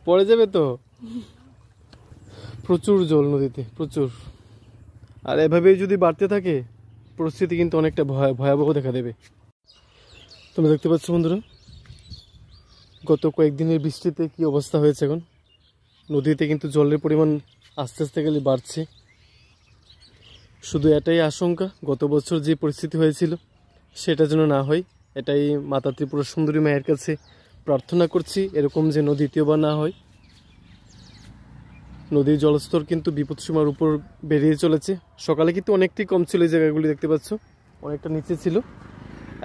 পড়ে যাবে তো, প্রচুর জল নদীতে, প্রচুর। আর এভাবেই যদি বাড়তে থাকে পরিস্থিতি কিন্তু অনেকটা ভয়াবহ দেখা দেবে। তোমরা দেখতে পাচ্ছ বন্ধুরা, গত কয়েকদিনের বৃষ্টিতে কি অবস্থা হয়েছে। এখন নদীতে কিন্তু জলের পরিমাণ আস্তে আস্তে গেলে বাড়ছে। শুধু এটাই আশঙ্কা, গত বছর যে পরিস্থিতি হয়েছিল সেটা যেন না হয়। এটাই মাতা ত্রিপুরা সুন্দরী মায়ের কাছে প্রার্থনা করছি, এরকম যেন দ্বিতীয়বার না হয়। নদীর জলস্তর কিন্তু বিপদসীমার উপর বেরিয়ে চলেছে। সকালে কিন্তু অনেকটাই কম ছিল, এই জায়গাগুলি দেখতে পাচ্ছ অনেকটা নিচে ছিল,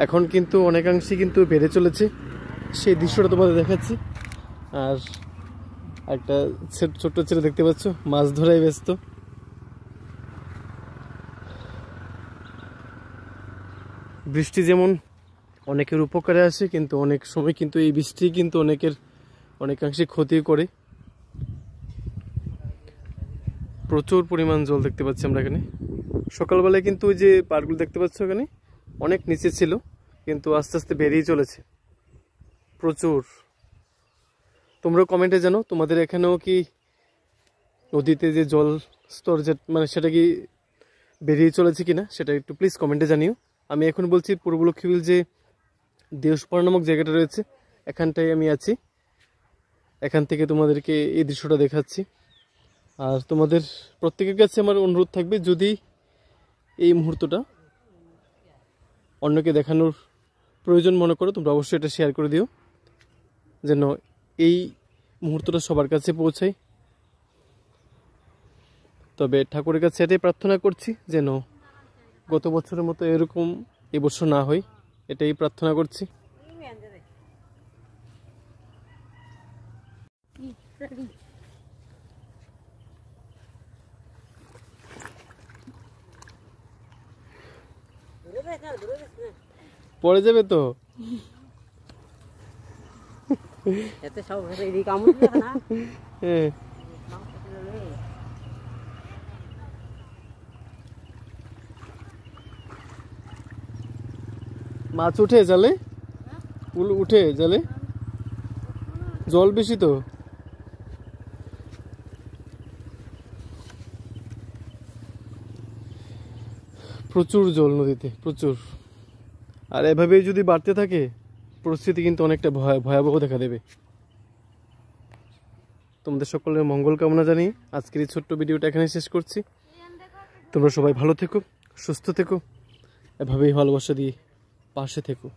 এখন কিন্তু অনেকাংশে কিন্তু বেড়ে চলেছে। সেই দৃশ্যটা তোমাদের দেখাচ্ছি। আর একটা ছোট্ট ছেলে দেখতে পাচ্ছ মাছ ধরাই ব্যস্ত। বৃষ্টি যেমন অনেকের উপকারে আসে, কিন্তু অনেক সময় কিন্তু এই বৃষ্টি কিন্তু অনেকাংশে ক্ষতি করে। প্রচুর পরিমাণ জল দেখতে পাচ্ছি আমরা এখানে। সকালবেলায় কিন্তু ওই যে পাড়গুলো দেখতে পাচ্ছ এখানে অনেক নিচে ছিল, কিন্তু আস্তে আস্তে বেরিয়ে চলেছে প্রচুর। তোমরা কমেন্টে জানো তোমাদের এখানেও কি নদীতে যে জল স্তর মানে সেটা কি বেরিয়ে চলেছে কিনা, সেটা একটু প্লিজ কমেন্টে জানিও। আমি এখন বলছি পূর্ব লক্ষ্মীবিল যে দেওসপাড়া নামক জায়গাটা রয়েছে, এখানটায় আমি আছি। এখান থেকে তোমাদেরকে এই দৃশ্যটা দেখাচ্ছি। আর তোমাদের প্রত্যেকের কাছে আমার অনুরোধ থাকবে, যদি এই মুহূর্তটা অন্যকে দেখানোর প্রয়োজন মনে করো, তোমরা অবশ্যই এটা শেয়ার করে দিও, যেন এই মুহূর্তটা সবার কাছে পৌঁছায়। তবে ঠাকুরের কাছে এটাই প্রার্থনা করছি যেন গত বছরের মতো এরকম এবছর না হয়, এটাই প্রার্থনা করছি। পড়ে যাবে তো, মাছ উঠে জালে, উঠে জালে, জল বেশি তো। প্রচুর জল নদীতে, প্রচুর। আর এভাবেই যদি বাড়তে থাকে পরিস্থিতি কিন্তু অনেকটা ভয়াবহ দেখা দেবে। তোমাদের সকলের মঙ্গল কামনা জানিয়ে আজকের এই ছোট্ট ভিডিওটা এখানে শেষ করছি। তোমরা সবাই ভালো থেকো, সুস্থ থেকো, এভাবেই ভালোবাসা দিয়ে পাশে থেকো।